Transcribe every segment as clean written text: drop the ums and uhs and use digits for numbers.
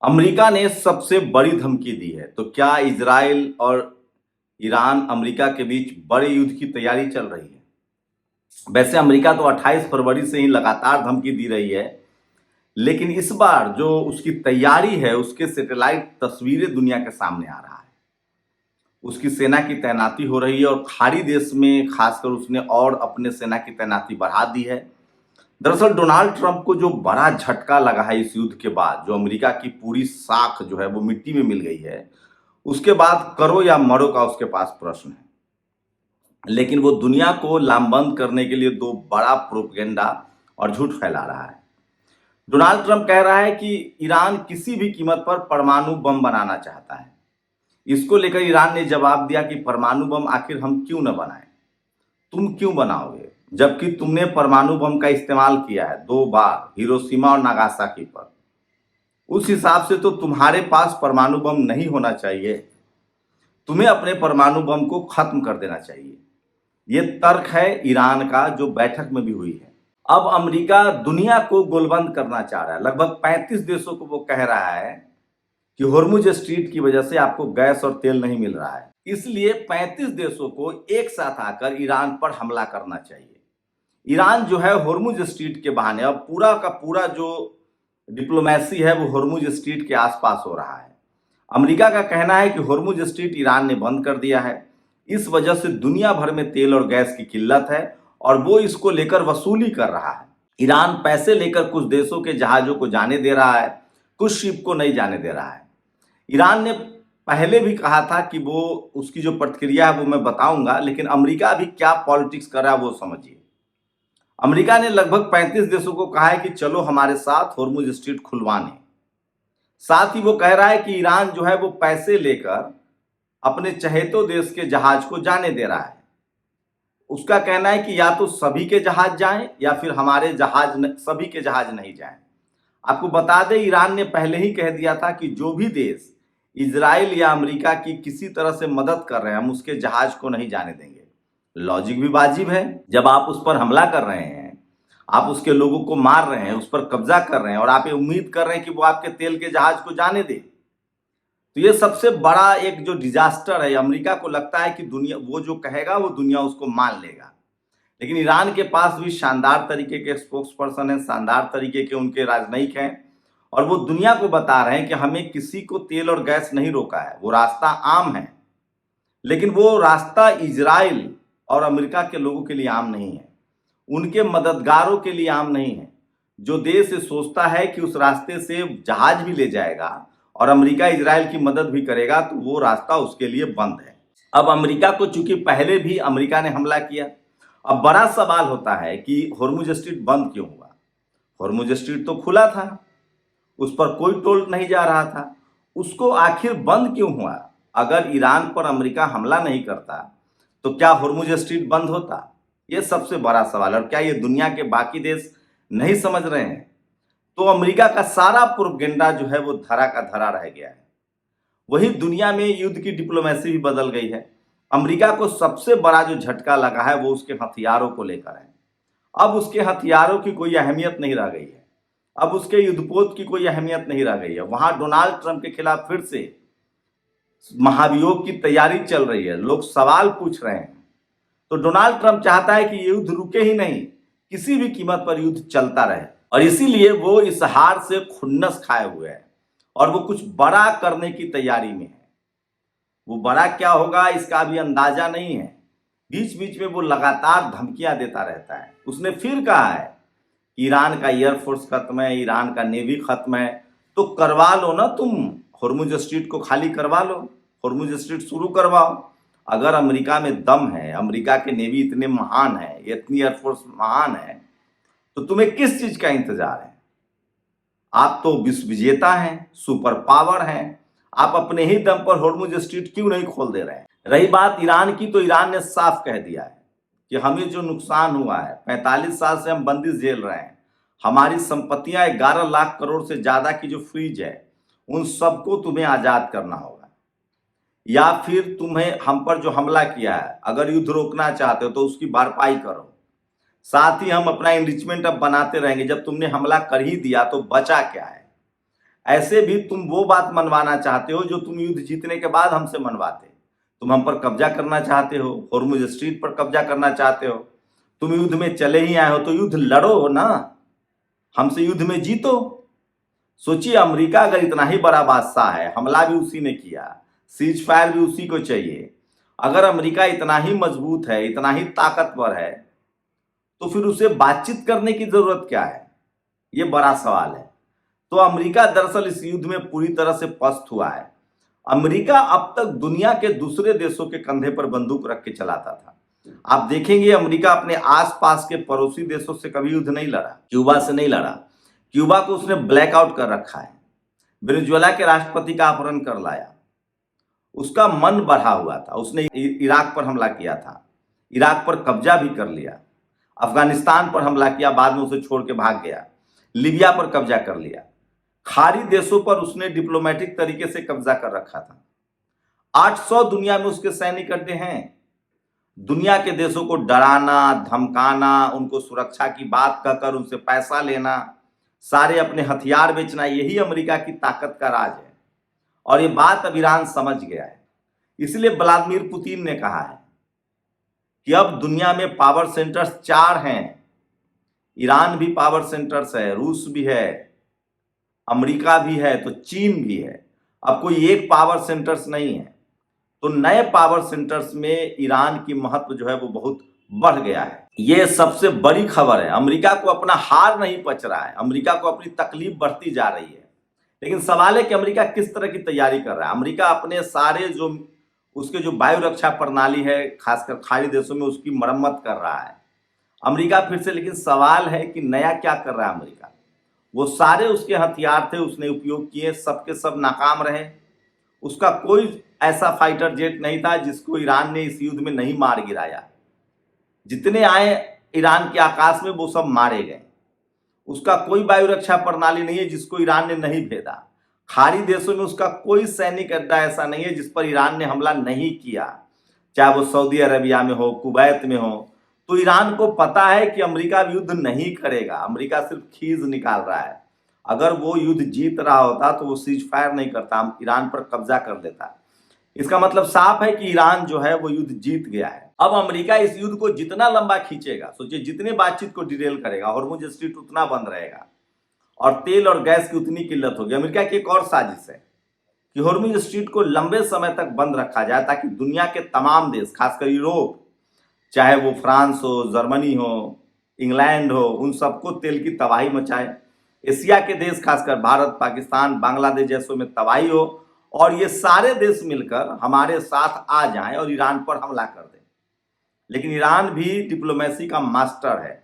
America ने सबसे बड़ी धमकी दी है, तो क्या इजराइल और ईरान अमेरिका के बीच बड़े युद्ध की तैयारी चल रही है? वैसे अमेरिका तो 28 फरवरी से ही लगातार धमकी दी रही है, लेकिन इस बार जो उसकी तैयारी है, उसके सैटेलाइट तस्वीरें दुनिया के सामने आ रहा है। उसकी सेना की तैनाती हो रही है और खाड़ी देश में खासकर उसने और अपने सेना की तैनाती बढ़ा दी है। दरअसल डोनाल्ड ट्रंप को जो बड़ा झटका लगा है इस युद्ध के बाद, जो अमेरिका की पूरी साख जो है वो मिट्टी में मिल गई है, उसके बाद करो या मरो का उसके पास प्रश्न है। लेकिन वो दुनिया को लामबंद करने के लिए दो बड़ा प्रोपेगेंडा और झूठ फैला रहा है। डोनाल्ड ट्रंप कह रहा है कि ईरान किसी भी कीमत पर परमाणु बम बनाना चाहता है। इसको लेकर ईरान ने जवाब दिया कि परमाणु बम आखिर हम क्यों न बनाएं? तुम क्यों बनाओगे, जबकि तुमने परमाणु बम का इस्तेमाल किया है 2 बार, हिरोशिमा और नागासाकी पर। उस हिसाब से तो तुम्हारे पास परमाणु बम नहीं होना चाहिए। तुम्हें अपने परमाणु बम को खत्म कर देना चाहिए। ये तर्क है ईरान का, जो बैठक में भी हुई है। अब अमेरिका दुनिया को गोलबंद करना चाह रहा है। लगभग 35 देशों को वो कह रहा है कि होर्मुज स्ट्रीट की वजह से आपको गैस और तेल नहीं मिल रहा है, इसलिए 35 देशों को एक साथ आकर ईरान पर हमला करना चाहिए। ईरान जो है होर्मुज स्ट्रीट के बहाने, अब पूरा का पूरा जो डिप्लोमेसी है वो होर्मुज स्ट्रीट के आसपास हो रहा है। अमेरिका का कहना है कि होर्मुज स्ट्रीट ईरान ने बंद कर दिया है। इस वजह से दुनिया भर में तेल और गैस की किल्लत है और वो इसको लेकर वसूली कर रहा है। ईरान पैसे लेकर कुछ देशों के जहाजों को जाने दे रहा है, कुछ शिप को नहीं जाने दे रहा है। ईरान ने पहले भी कहा था कि वो उसकी जो प्रतिक्रिया है वो मैं बताऊंगा, लेकिन अमेरिका भी क्या पॉलिटिक्स कर रहा है वो समझिए। अमेरिका ने लगभग 35 देशों को कहा है कि चलो हमारे साथ होर्मुज स्ट्रीट खुलवाने। साथ ही वो कह रहा है कि ईरान जो है वो पैसे लेकर अपने चहेतों देश के जहाज को जाने दे रहा है। उसका कहना है कि या तो सभी के जहाज जाएं या फिर हमारे सभी के जहाज नहीं जाएं। आपको बता दें, ईरान ने पहले ही कह दिया था कि जो भी देश इजराइल या अमेरिका की किसी तरह से मदद कर रहे हैं, हम उसके जहाज को नहीं जाने देंगे। लॉजिक भी वाजिब है। जब आप उस पर हमला कर रहे हैं, आप उसके लोगों को मार रहे हैं, उस पर कब्जा कर रहे हैं और आप ये उम्मीद कर रहे हैं कि वो आपके तेल के जहाज को जाने दे, तो ये सबसे बड़ा एक जो डिजास्टर है। अमेरिका को लगता है कि दुनिया वो जो कहेगा वो दुनिया उसको मान लेगा। लेकिन ईरान के पास भी शानदार तरीके के स्पोक्स पर्सन है, शानदार तरीके के उनके राजनयिक हैं और वो दुनिया को बता रहे हैं कि हमें किसी को तेल और गैस नहीं रोका है, वो रास्ता आम है। लेकिन वो रास्ता इजराइल और अमेरिका के लोगों के लिए आम नहीं है, उनके मददगारों के लिए आम नहीं है। जो देश ये सोचता है कि उस रास्ते से जहाज भी ले जाएगा और अमेरिका इजराइल की मदद भी करेगा, तो वो रास्ता उसके लिए बंद है। अब अमेरिका को चूंकि पहले भी अमेरिका ने हमला किया, अब बड़ा सवाल होता है कि होर्मुज स्ट्रीट बंद क्यों हुआ? होर्मुज स्ट्रीट तो खुला था, उस पर कोई टोल नहीं जा रहा था, उसको आखिर बंद क्यों हुआ? अगर ईरान पर अमेरिका हमला नहीं करता तो क्या होर्मुज स्ट्रीट बंद होता? ये सबसे बड़ा सवाल है। और क्या ये दुनिया के बाकी देश नहीं समझ रहे हैं? तो अमेरिका का सारा प्रोपेगेंडा जो है वो धरा का धरा रह गया है। वही दुनिया में युद्ध की डिप्लोमेसी भी बदल गई है। अमेरिका को सबसे बड़ा जो झटका लगा है वो उसके हथियारों को लेकर है। अब उसके हथियारों की कोई अहमियत नहीं रह गई है, अब उसके युद्धपोत की कोई अहमियत नहीं रह गई है। वहां डोनाल्ड ट्रंप के खिलाफ फिर से महाभियोग की तैयारी चल रही है, लोग सवाल पूछ रहे हैं। तो डोनाल्ड ट्रंप चाहता है कि युद्ध रुके ही नहीं, किसी भी कीमत पर युद्ध चलता रहे और इसीलिए वो इस हार से खुन्नस खाए हुए है और वो कुछ बड़ा करने की तैयारी में है। वो बड़ा क्या होगा इसका अभी अंदाजा नहीं है। बीच बीच में वो लगातार धमकियां देता रहता है। उसने फिर कहा है कि ईरान का एयरफोर्स खत्म है, ईरान का नेवी खत्म है, तो करवा लो ना, तुम होर्मुज स्ट्रीट को खाली करवा लो, होर्मुज स्ट्रीट शुरू करवाओ। अगर अमेरिका में दम है, अमेरिका के नेवी इतने महान है, इतनी एयरफोर्स महान है, तो तुम्हें किस चीज का इंतजार है? आप तो विश्व विजेता हैं, सुपर पावर हैं, आप अपने ही दम पर होर्मुज स्ट्रीट क्यों नहीं खोल दे रहे हैं? रही बात ईरान की, तो ईरान ने साफ कह दिया है कि हमें जो नुकसान हुआ है, 45 साल से हम बंदिश झेल रहे हैं, हमारी संपत्तियां 11 लाख करोड़ से ज्यादा की जो फ्रीज है, उन सबको तुम्हें आजाद करना होगा, या फिर तुम्हें हम पर जो हमला किया है, अगर युद्ध रोकना चाहते हो तो उसकी भरपाई करो। साथ ही हम अपना इनरिचमेंट अब बनाते रहेंगे। जब तुमने हमला कर ही दिया तो बचा क्या है? ऐसे भी तुम वो बात मनवाना चाहते हो जो तुम युद्ध जीतने के बाद हमसे मनवाते। तुम हम पर कब्जा करना चाहते हो, होर्मुज स्ट्रीट पर कब्जा करना चाहते हो। तुम युद्ध में चले ही आए हो तो युद्ध लड़ो ना, हमसे युद्ध में जीतो। सोचिए, अमेरिका अगर इतना ही बड़ा बादशाह है, हमला भी उसी ने किया, सीज फायर भी उसी को चाहिए, अगर अमेरिका इतना ही मजबूत है, इतना ही ताकतवर है, तो फिर उसे बातचीत करने की जरूरत क्या है? ये बड़ा सवाल है। तो अमेरिका दरअसल इस युद्ध में पूरी तरह से पस्त हुआ है। अमेरिका अब तक दुनिया के दूसरे देशों के कंधे पर बंदूक रख के चलाता था। आप देखेंगे, अमेरिका अपने आसपास के पड़ोसी देशों से कभी युद्ध नहीं लड़ा। क्यूबा से नहीं लड़ा, क्यूबा को उसने ब्लैकआउट कर रखा है। वेनेजुएला के राष्ट्रपति का अपहरण कर लाया। उसका मन बढ़ा हुआ था, उसने इराक पर हमला किया था, इराक पर कब्जा भी कर लिया, अफगानिस्तान पर हमला किया, बाद में उसे छोड़ के भाग गया, लीबिया पर कब्जा कर लिया, खाड़ी देशों पर उसने डिप्लोमेटिक तरीके से कब्जा कर रखा था। 800 दुनिया में उसके सैनिक अड्डे हैं। दुनिया के देशों को डराना, धमकाना, उनको सुरक्षा की बात कहकर उनसे पैसा लेना, सारे अपने हथियार बेचना, यही अमेरिका की ताकत का राज है। और ये बात अब ईरान समझ गया है। इसलिए व्लादिमीर पुतिन ने कहा है कि अब दुनिया में पावर सेंटर्स 4 हैं। ईरान भी पावर सेंटर्स है, रूस भी है, अमेरिका भी है, तो चीन भी है। अब कोई एक पावर सेंटर्स नहीं है। तो नए पावर सेंटर्स में ईरान की महत्व जो है वो बहुत बढ़ गया है। ये सबसे बड़ी खबर है। अमेरिका को अपना हार नहीं पच रहा है, अमेरिका को अपनी तकलीफ बढ़ती जा रही है। लेकिन सवाल है कि अमेरिका किस तरह की तैयारी कर रहा है। अमेरिका अपने सारे जो उसके जो वायु रक्षा प्रणाली है, खासकर खाड़ी देशों में, उसकी मरम्मत कर रहा है अमेरिका फिर से। लेकिन सवाल है कि नया क्या कर रहा है अमेरिका। वो सारे उसके हथियार थे, उसने उपयोग किए, सबके सब नाकाम रहे। उसका कोई ऐसा फाइटर जेट नहीं था जिसको ईरान ने इस युद्ध में नहीं मार गिराया। जितने आए ईरान के आकाश में वो सब मारे गए। उसका कोई वायु रक्षा प्रणाली नहीं है जिसको ईरान ने नहीं भेदा। खाड़ी देशों में उसका कोई सैनिक अड्डा ऐसा नहीं है जिस पर ईरान ने हमला नहीं किया, चाहे वो सऊदी अरेबिया में हो, कुवैत में हो। तो ईरान को पता है कि अमेरिका युद्ध नहीं करेगा, अमेरिका सिर्फ खींच निकाल रहा है। अगर वो युद्ध जीत रहा होता तो वो सीज फायर नहीं करता, ईरान पर कब्जा कर लेता। इसका मतलब साफ है कि ईरान जो है वो युद्ध जीत गया है। अब अमेरिका इस युद्ध को जितना लंबा खींचेगा, सोचिए जितने बातचीत को डिरेल करेगा, हॉर्मुज स्ट्रीट उतना बंद रहेगा और तेल और गैस की उतनी किल्लत होगी। अमेरिका की एक और साजिश है कि हॉर्मुज स्ट्रीट को लंबे समय तक बंद रखा जाए ताकि दुनिया के तमाम देश, खासकर यूरोप, चाहे वो फ्रांस हो, जर्मनी हो, इंग्लैंड हो, उन सबको तेल की तबाही मचाए। एशिया के देश, खासकर भारत, पाकिस्तान, बांग्लादेश जैसों में तबाही हो और ये सारे देश मिलकर हमारे साथ आ जाएं और ईरान पर हमला कर दें। लेकिन ईरान भी डिप्लोमेसी का मास्टर है।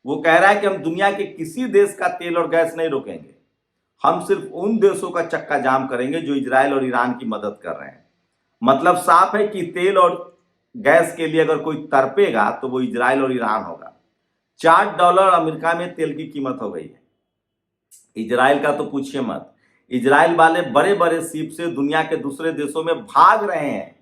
वो कह रहा है कि हम दुनिया के किसी देश का तेल और गैस नहीं रोकेंगे, हम सिर्फ उन देशों का चक्का जाम करेंगे जो इजराइल और ईरान की मदद कर रहे हैं। मतलब साफ है कि तेल और गैस के लिए अगर कोई तड़पेगा तो वो इजराइल और ईरान होगा। $4 अमेरिका में तेल की कीमत हो गई है। इजराइल का तो पूछिए मत। इजराइल वाले बड़े बड़े शिप से दुनिया के दूसरे देशों में भाग रहे हैं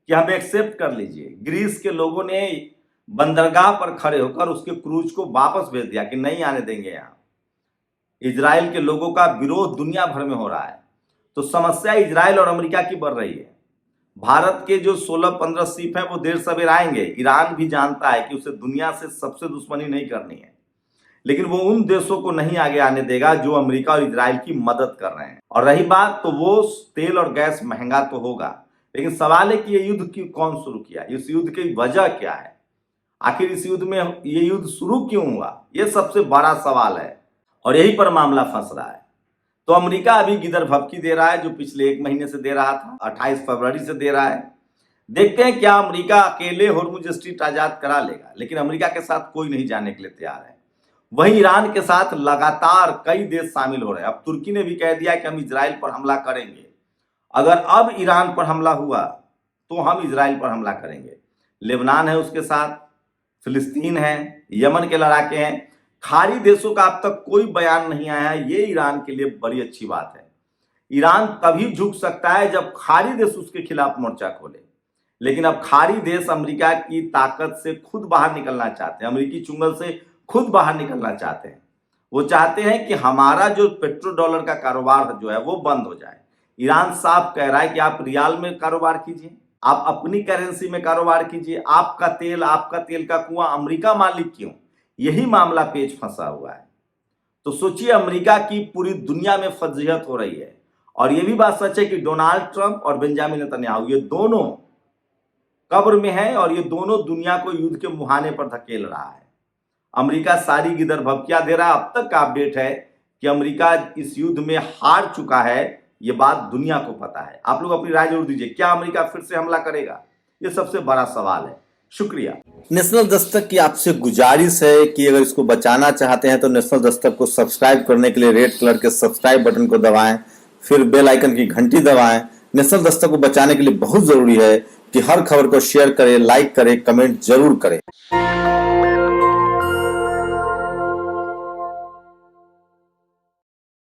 कि हम एक्सेप्ट कर लीजिए। ग्रीस के लोगों ने बंदरगाह पर खड़े होकर उसके क्रूज को वापस भेज दिया कि नहीं आने देंगे यहाँ। इजराइल के लोगों का विरोध दुनिया भर में हो रहा है। तो समस्या इजराइल और अमेरिका की बढ़ रही है। भारत के जो 16-15 शिप हैं वो देर सवेर आएंगे। ईरान भी जानता है कि उसे दुनिया से सबसे दुश्मनी नहीं करनी है, लेकिन वो उन देशों को नहीं आगे आने देगा जो अमेरिका और इजराइल की मदद कर रहे हैं। और रही बात, तो वो तेल और गैस महंगा तो होगा, लेकिन सवाल है कि ये युद्ध क्यों, कौन शुरू किया, इस युद्ध की वजह क्या है, आखिर इस युद्ध में ये युद्ध शुरू क्यों हुआ, ये सबसे बड़ा सवाल है। और यही पर मामला फंस रहा है। तो अमेरिका अभी गिदर भभकी दे रहा है, जो पिछले 1 महीने से दे रहा था, 28 फरवरी से दे रहा है। देखते हैं क्या अमेरिका अकेले हॉर्मुज स्ट्रीट आजाद करा लेगा। लेकिन अमेरिका के साथ कोई नहीं जाने के लिए तैयार है। वहीं ईरान के साथ लगातार कई देश शामिल हो रहे हैं। अब तुर्की ने भी कह दिया कि हम इजराइल पर हमला करेंगे। अगर अब ईरान पर हमला हुआ तो हम इजराइल पर हमला करेंगे। लेबनान है उसके साथ, फिलिस्तीन है, यमन के लड़ाके हैं। खाड़ी देशों का अब तक कोई बयान नहीं आया है। ये ईरान के लिए बड़ी अच्छी बात है। ईरान तभी झुक सकता है जब खाड़ी देश उसके खिलाफ मोर्चा खोले। लेकिन अब खाड़ी देश अमेरिका की ताकत से खुद बाहर निकलना चाहते हैं, अमेरिकी चुंगल से खुद बाहर निकलना चाहते हैं। वो चाहते हैं कि हमारा जो पेट्रो डॉलर का कारोबार जो है वो बंद हो जाए। ईरान साफ कह रहा है कि आप रियाल में कारोबार कीजिए, आप अपनी करेंसी में कारोबार कीजिए, आपका तेल का कुआं अमेरिका मालिक क्यों? यही मामला पेच फंसा हुआ है। तो सोचिए, अमेरिका की पूरी दुनिया में फजीहत हो रही है। और यह भी बात सच है कि डोनाल्ड ट्रंप और बेंजामिन नेतन्याहू ये दोनों कब्र में हैं और ये दोनों दुनिया को युद्ध के मुहाने पर धकेल रहा है। अमेरिका सारी गिदर भभकिया दे रहा है। अब तक का अपडेट है कि अमेरिका इस युद्ध में हार चुका है, ये बात दुनिया को पता है। आप लोग अपनी राय जरूर दीजिए, क्या अमेरिका फिर से हमला करेगा? ये सबसे बड़ा सवाल है। शुक्रिया। नेशनल दस्तक की आपसे गुजारिश है कि अगर इसको बचाना चाहते हैं तो नेशनल दस्तक को सब्सक्राइब करने के लिए रेड कलर के सब्सक्राइब बटन को दबाएं, फिर बेल आइकन की घंटी दबाएं। नेशनल दस्तक को बचाने के लिए बहुत जरूरी है कि हर खबर को शेयर करें, लाइक करें, कमेंट जरूर करें।